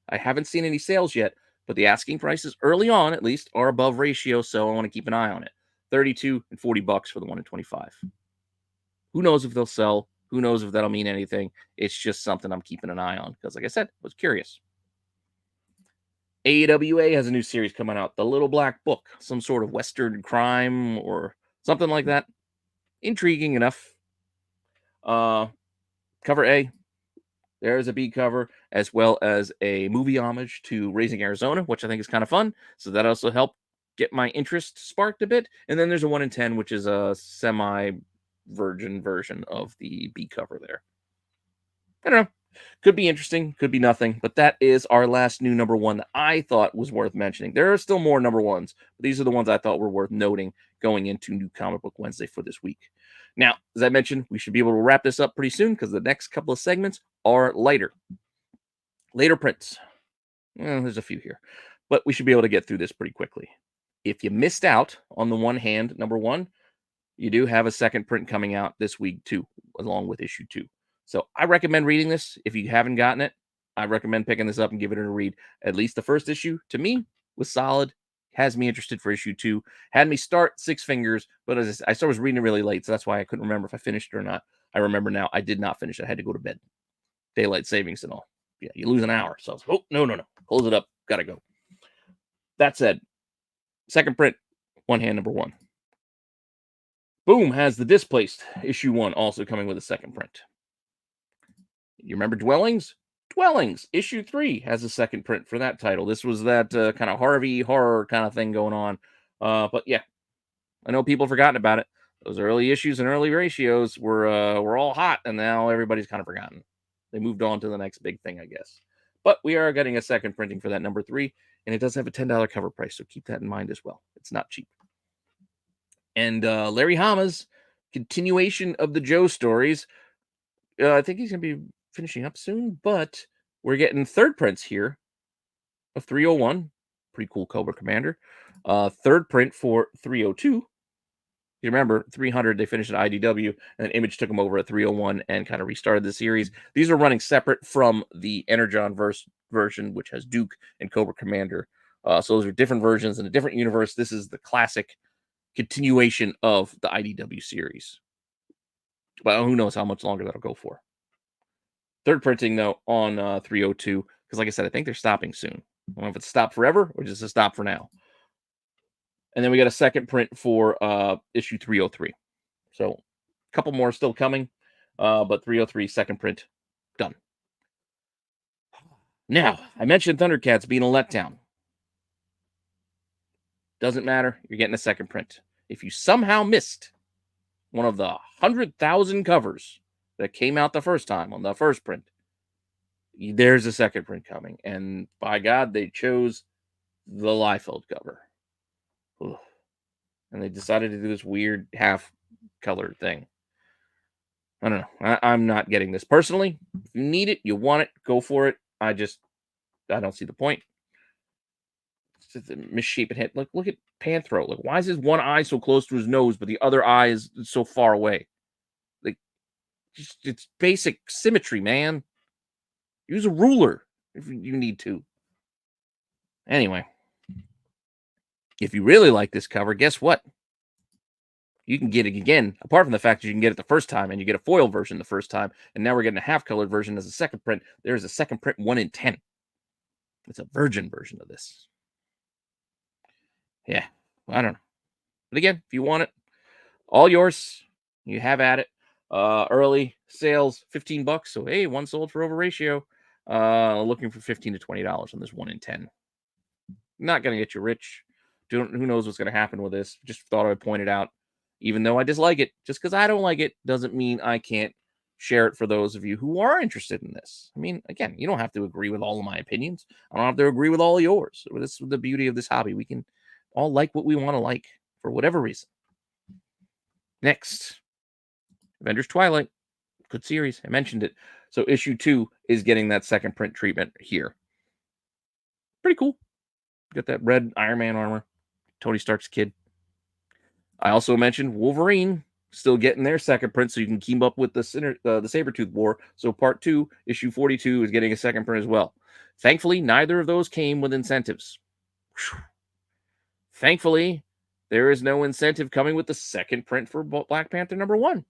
I haven't seen any sales yet, but the asking prices early on, at least, are above ratio, so I want to keep an eye on it. 32 and 40 bucks for the 1 in 25. Who knows if they'll sell? Who knows if that'll mean anything? It's just something I'm keeping an eye on because, like I said, I was curious. AWA has a new series coming out, The Little Black Book, some sort of Western crime or something like that. Intriguing enough. Cover A, there's a B cover, as well as a movie homage to Raising Arizona, which I think is kind of fun. So that also helped get my interest sparked a bit. And then there's a 1 in 10, which is a semi-virgin version of the B cover there. I don't know. Could be interesting, could be nothing, but that is our last new number one that I thought was worth mentioning. There are still more number ones, but these are the ones I thought were worth noting going into New Comic Book Wednesday for this week. Now, as I mentioned, we should be able to wrap this up pretty soon because the next couple of segments are lighter. Later prints. Well, there's a few here, but we should be able to get through this pretty quickly. If you missed out on the one hand, number one, you do have a second print coming out this week too, along with issue 2. So I recommend reading this. If you haven't gotten it, I recommend picking this up and giving it a read. At least the first issue, to me, was solid. Has me interested for issue 2. Had me start Six Fingers, but as I was reading it really late, so that's why I couldn't remember if I finished it or not. I remember now I did not finish it. I had to go to bed. Daylight savings and all. Yeah, you lose an hour. So I was like, oh, no. Close it up. Gotta go. That said, second print, one hand number 1. Boom has The Displaced, issue 1, also coming with a second print. You remember Dwellings? Dwellings, issue 3 has a second print for that title. This was that kind of Harvey horror kind of thing going on. But yeah, I know people have forgotten about it. Those early issues and early ratios were all hot, and now everybody's kind of forgotten. They moved on to the next big thing, I guess. But we are getting a second printing for that number 3, and it does have a $10 cover price, so keep that in mind as well. It's not cheap. And Larry Hama's continuation of the Joe stories. I think he's going to be finishing up soon, but we're getting third prints here of 301. Pretty cool Cobra Commander. Third print for 302. You remember 300, they finished at IDW, and then Image took them over at 301 and kind of restarted the series. These are running separate from the Energon version, which has Duke and Cobra Commander. So those are different versions in a different universe. This is the classic continuation of the IDW series. But who knows how much longer that'll go for. Third printing, though, on 302, because like I said, I think they're stopping soon. I don't know if it's stopped forever or just a stop for now. And then we got a second print for issue 303. So a couple more still coming, but 303 second print done. Now, I mentioned Thundercats being a letdown. Doesn't matter. You're getting a second print. If you somehow missed one of the 100,000 covers that came out the first time on the first print, there's a second print coming. And by God, they chose the Liefeld cover. Ugh. And they decided to do this weird half-colored thing. I don't know. I'm not getting this. Personally, if you need it, you want it, go for it. I don't see the point. It's just a misshapen head. Look at Panthro. Why is his one eye so close to his nose, but the other eye is so far away? Like, just it's basic symmetry, man. Use a ruler if you need to. Anyway, if you really like this cover, guess what? You can get it again, apart from the fact that you can get it the first time and you get a foil version the first time, and now we're getting a half-colored version as a second print. There's a second print 1 in 10. It's a virgin version of this. Yeah, I don't know. But again, if you want it, all yours. You have at it. Early sales, $15. So hey, one sold for over ratio. Looking for $15 to $20 on this 1 in 10. Not gonna get you rich. Who knows what's gonna happen with this? Just thought I would point it out. Even though I dislike it, just because I don't like it doesn't mean I can't share it for those of you who are interested in this. I mean, again, you don't have to agree with all of my opinions. I don't have to agree with all of yours. This is the beauty of this hobby. We can all like what we want to like for whatever reason. Next, Avengers Twilight. Good series. I mentioned it. So issue 2 is getting that second print treatment here. Pretty cool. Got that red Iron Man armor. Tony Stark's kid. I also mentioned Wolverine still getting their second print, so you can keep up with the Saber-tooth war. So part 2, issue 42, is getting a second print as well. Thankfully, neither of those came with incentives. Whew. Thankfully, there is no incentive coming with the second print for Black Panther #1.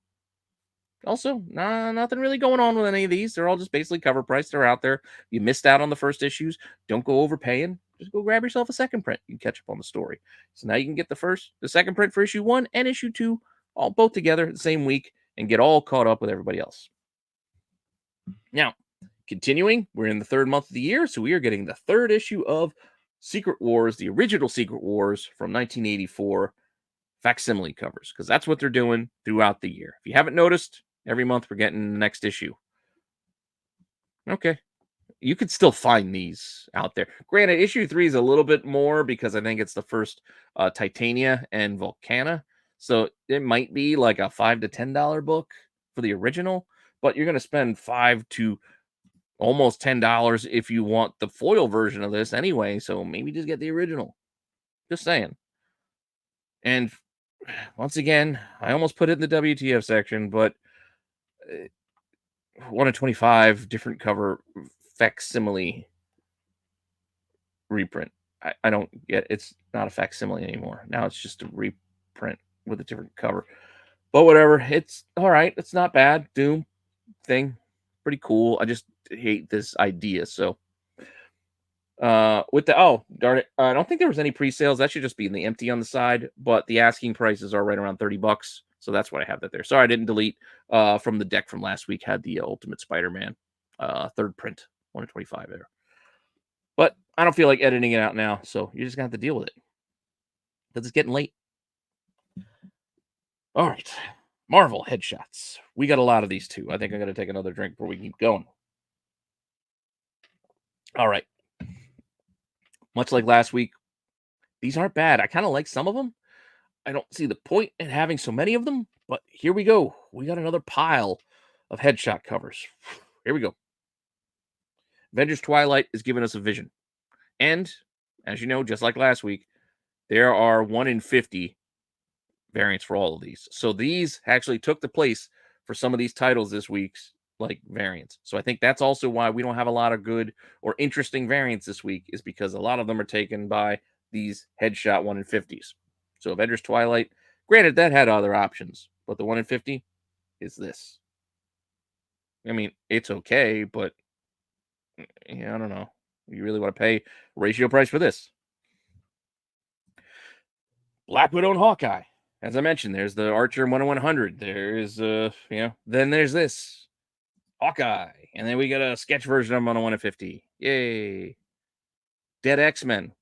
Also, nothing really going on with any of these. They're all just basically cover price. They're out there. You missed out on the first issues. Don't go overpaying. Just go grab yourself a second print. You can catch up on the story. So now you can get the second print for issue 1 and issue 2 all both together the same week and get all caught up with everybody else. Now, continuing, we're in the 3rd month of the year, so we are getting the 3rd issue of Secret Wars, the original Secret Wars from 1984 facsimile covers, because that's what they're doing throughout the year. If you haven't noticed, every month we're getting the next issue. Okay. You could still find these out there. Granted, issue 3 is a little bit more because I think it's the first Titania and Volcana. So it might be like a $5 to $10 book for the original, but you're going to spend $5 to almost $10 if you want the foil version of this anyway. So maybe just get the original. Just saying. And once again, I almost put it in the WTF section, but 1 in 25 different cover facsimile reprint. I don't get it's not a facsimile anymore. Now it's just a reprint with a different cover. But whatever, it's all right. It's not bad. Doom thing, pretty cool. I just hate this idea. So with the darn it, I don't think there was any pre-sales. That should just be in the empty on the side, but the asking prices are right around $30. So that's why I have that there. Sorry, I didn't delete from the deck from last week. Had the Ultimate Spider-Man 3rd print, 1 in 25 there. But I don't feel like editing it out now, so you're just gonna have to deal with it because it's getting late. All right, Marvel headshots. We got a lot of these too. I think I'm gonna take another drink before we keep going. All right. Much like last week, these aren't bad. I kind of like some of them. I don't see the point in having so many of them, but here we go. We got another pile of headshot covers. Here we go. Avengers Twilight is giving us a vision. And, as you know, just like last week, there are 1 in 50 variants for all of these. So these actually took the place for some of these titles this week's like variants. So I think that's also why we don't have a lot of good or interesting variants this week, is because a lot of them are taken by these headshot 1 in 50s. So Avengers Twilight, granted, that had other options, but the 1 in 50 is this. I mean, it's okay, but yeah, I don't know. You really want to pay ratio price for this? Black Widow and Hawkeye. As I mentioned, there's the Archer 1 in 100. There's then there's this Hawkeye, and then we got a sketch version of him on a 1 in 50. Yay! Dead X-Men.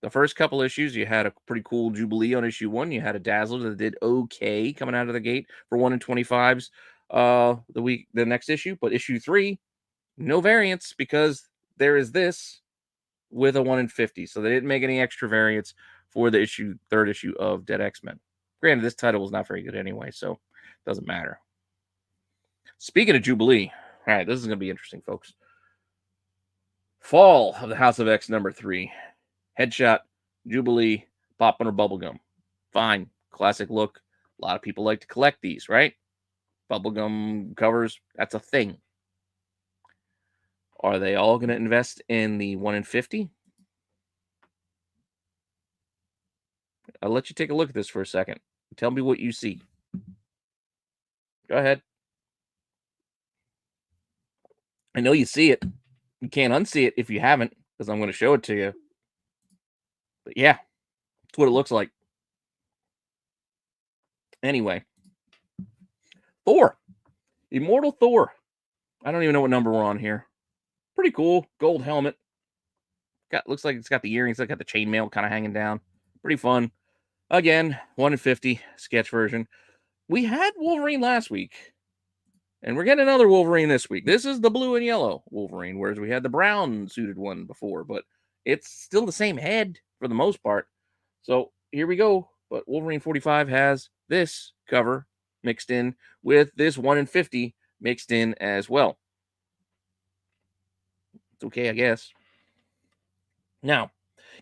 The first couple issues, you had a pretty cool Jubilee on issue 1. You had a Dazzler that did okay coming out of the gate for 1 in 25s the next issue. But issue 3, no variants because there is this with a 1 in 50. So they didn't make any extra variants for the 3rd issue of Dead X-Men. Granted, this title was not very good anyway, so it doesn't matter. Speaking of Jubilee, all right, this is going to be interesting, folks. Fall of the House of X #3. Headshot, Jubilee, Pop under Bubblegum. Fine. Classic look. A lot of people like to collect these, right? bubblegum covers. That's a thing. Are they all going to invest in the 1 in 50? I'll let you take a look at this for a second. Tell me what you see. Go ahead. I know you see it. You can't unsee it if you haven't, because I'm going to show it to you. But yeah, that's what it looks like. Anyway, Thor. Immortal Thor. I don't even know what number we're on here. Pretty cool. Gold helmet. Looks like it's got the earrings. It's got the chainmail kind of hanging down. Pretty fun. Again, 1 in 50 sketch version. We had Wolverine last week, and we're getting another Wolverine this week. This is the blue and yellow Wolverine, whereas we had the brown suited one before, but it's still the same head for the most part. So here we go. But Wolverine 45 has this cover mixed in with this 1 in 50 mixed in as well. It's okay, I guess. Now,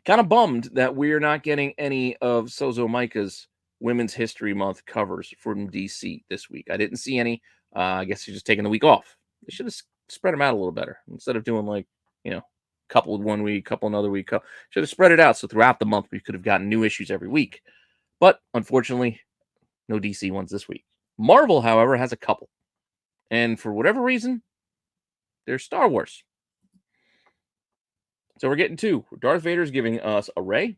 kind of bummed that we're not getting any of Sozo Micah's Women's History Month covers from DC this week. I didn't see any. I guess he's just taking the week off. They should have spread them out a little better instead of doing like, couple 1 week, couple another week. Should have spread it out so throughout the month we could have gotten new issues every week. But unfortunately, no DC ones this week. Marvel, however, has a couple. And for whatever reason, they're Star Wars. So we're getting two. Darth Vader's giving us a Rey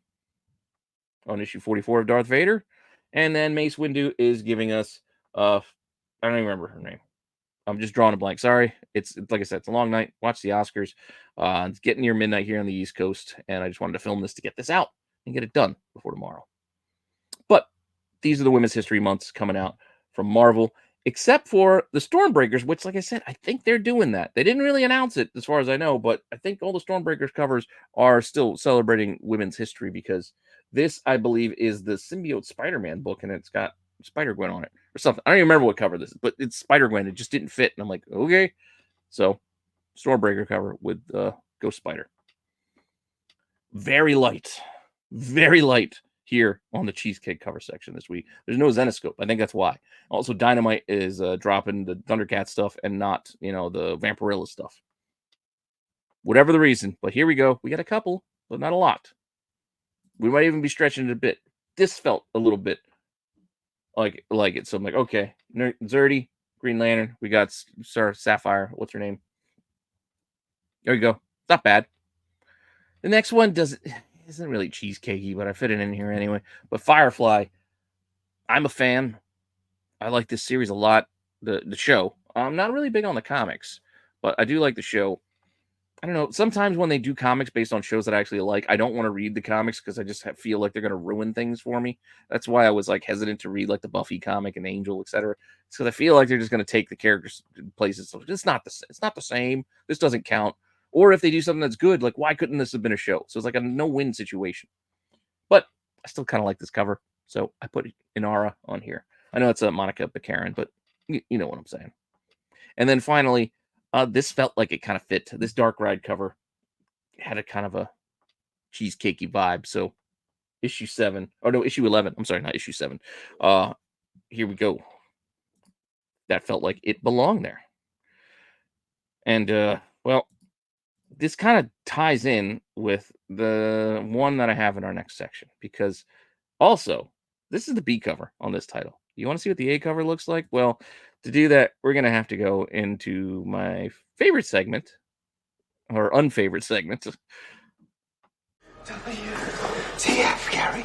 on issue 44 of Darth Vader. And then Mace Windu is giving us, I don't even remember her name. I'm just drawing a blank. Sorry. It's like I said, it's a long night. Watch the Oscars. It's getting near midnight here on the East Coast. And I just wanted to film this to get this out and get it done before tomorrow. But these are the Women's History Months coming out from Marvel, except for the Stormbreakers, which, like I said, I think they're doing that. They didn't really announce it as far as I know, but I think all the Stormbreakers covers are still celebrating women's history because this, I believe, is the Symbiote Spider-Man book, and it's got Spider-Gwen on it or something. I don't even remember what cover this is, but it's Spider-Gwen. It just didn't fit, and I'm like, okay. So, Stormbreaker cover with Ghost Spider. Very light here on the Cheesecake cover section this week. There's no Zenoscope. I think that's why. Also, Dynamite is dropping the Thundercat stuff and not, the Vampirilla stuff. Whatever the reason. But here we go. We got a couple, but not a lot. We might even be stretching it a bit. This felt a little bit like it. So I'm like, okay, Zerdy, Green Lantern. We got Sapphire. What's her name? There you go. Not bad. The next one isn't really cheesecakey, but I fit it in here anyway. But Firefly, I'm a fan. I like this series a lot. The show. I'm not really big on the comics, but I do like the show. I don't know. Sometimes when they do comics based on shows that I actually like, I don't want to read the comics because I just feel like they're going to ruin things for me. That's why I was like hesitant to read like the Buffy comic and Angel, etc. It's because I feel like they're just going to take the characters places. So it's not the same. This doesn't count. Or if they do something that's good, like why couldn't this have been a show? So it's like a no-win situation. But I still kind of like this cover, so I put Inara on here. I know it's a Monica Baccarin, but you know what I'm saying. And then finally, this felt like it kind of fit. This Dark Ride cover had a kind of a cheesecakey vibe. So issue 7, or no, issue 11. I'm sorry, not issue 7. Here we go. That felt like it belonged there. And well, this kind of ties in with the one that I have in our next section because also this is the B cover on this title. You want to see what the A cover looks like? Well, to do that, we're going to have to go into my favorite segment or unfavorite segment. WTF, Gary?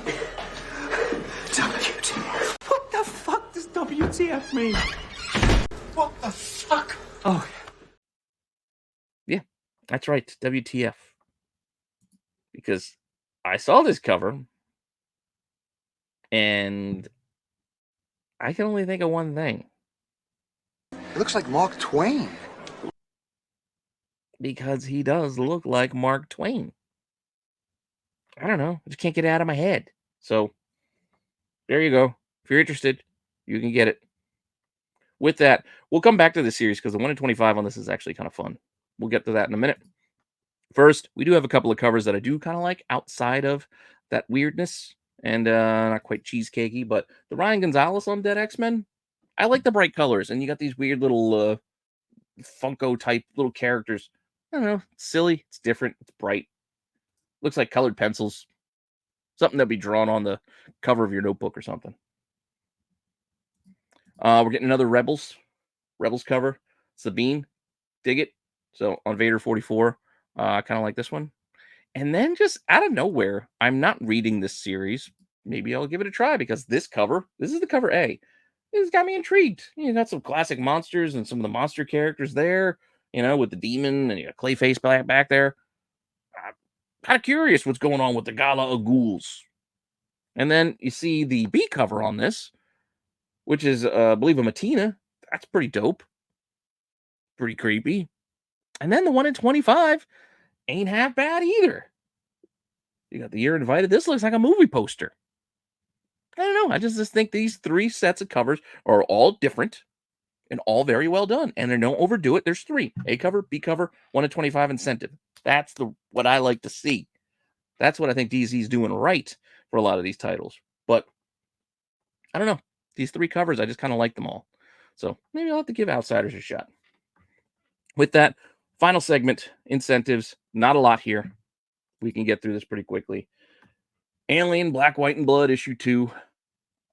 WTF. What the fuck does WTF mean? What the fuck? Oh, yeah, that's right. WTF. Because I saw this cover and I can only think of one thing. It looks like Mark Twain. Because he does look like Mark Twain. I don't know. I just can't get it out of my head. So, there you go. If you're interested, you can get it. With that, we'll come back to the series because the 1 in 25 on this is actually kind of fun. We'll get to that in a minute. First, we do have a couple of covers that I do kind of like outside of that weirdness and not quite cheesecakey, but the Ryan Gonzalez on Dead X-Men, I like the bright colors, and you got these weird little Funko type little characters. I don't know. It's silly. It's different. It's bright. Looks like colored pencils. Something that'd be drawn on the cover of your notebook or something. We're getting another Rebels cover. Sabine, dig it. So on Vader 44, I kind of like this one. And then just out of nowhere, I'm not reading this series. Maybe I'll give it a try because this is the cover A. It's got me intrigued. You got some classic monsters and some of the monster characters there, with the demon and you got Clayface back there. I'm kind of curious what's going on with the Gala of Ghouls. And then you see the B cover on this, which is, I believe, a Matina. That's pretty dope. Pretty creepy. And then the 1 in 25 ain't half bad either. You got the Year Invited. This looks like a movie poster. I don't know. I just think these 3 sets of covers are all different and all very well done. And they don't overdo it. There's 3. A cover, B cover, 1 in 25 incentive. That's what I like to see. That's what I think DC's doing right for a lot of these titles. But I don't know. These 3 covers, I just kind of like them all. So maybe I'll have to give Outsiders a shot. With that, final segment, incentives. Not a lot here. We can get through this pretty quickly. Alien, Black, White, and Blood, issue 2.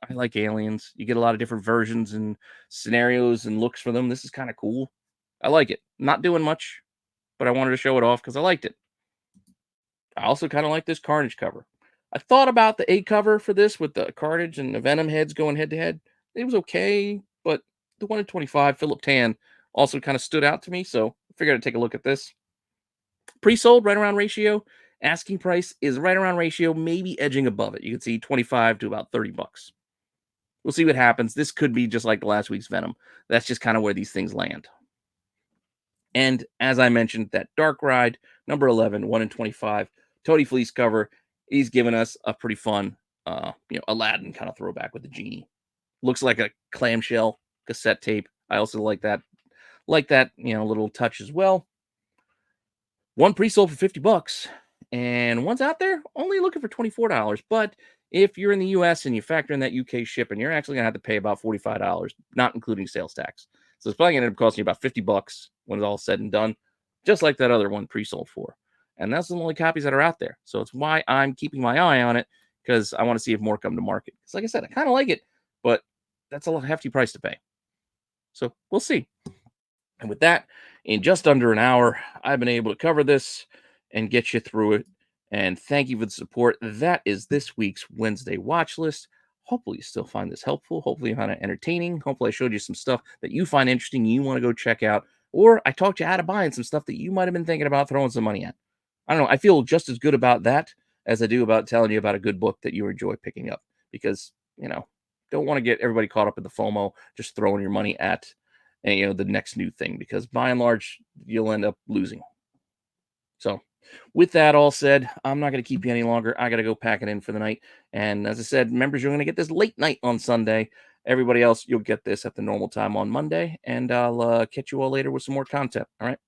I like Aliens. You get a lot of different versions and scenarios and looks for them. This is kind of cool. I like it. Not doing much, but I wanted to show it off because I liked it. I also kind of like this Carnage cover. I thought about the A cover for this with the Carnage and the Venom heads going head to head. It was okay, but the 1 in 25 Philip Tan also kind of stood out to me, so I figured I'd take a look at this. Pre-sold, right around ratio. Asking price is right around ratio, maybe edging above it. You can see 25 to about 30 bucks. We'll see what happens. This could be just like last week's Venom. That's just kind of where these things land. And as I mentioned, that Dark Ride, number 11, 1 in 25, Tony Fleece cover. He's given us a pretty fun, Aladdin kind of throwback with the genie. Looks like a clamshell cassette tape. I also like that, little touch as well. One pre-sold for 50 bucks. And one's out there only looking for $24. But if you're in the US and you factor in that UK shipping, you're actually going to have to pay about $45, not including sales tax. So it's probably going to end up costing you about 50 bucks when it's all said and done, just like that other one pre-sold for. And that's the only copies that are out there. So it's why I'm keeping my eye on it, because I want to see if more come to market. Because like I said, I kind of like it, but that's a hefty price to pay. So we'll see. And with that, in just under an hour, I've been able to cover this and get you through it. And thank you for the support. That is this week's Wednesday watch list. Hopefully you still find this helpful. Hopefully you find it entertaining. Hopefully I showed you some stuff that you find interesting, you want to go check out. Or I talked you out of buying some stuff that you might have been thinking about throwing some money at. I don't know. I feel just as good about that as I do about telling you about a good book that you enjoy picking up. Because, don't want to get everybody caught up in the FOMO, just throwing your money at the next new thing. Because by and large, you'll end up losing. So with that all said, I'm not going to keep you any longer. I got to go pack it in for the night. And as I said, members, you're going to get this late night on Sunday. Everybody else, you'll get this at the normal time on Monday. And I'll catch you all later with some more content. All right.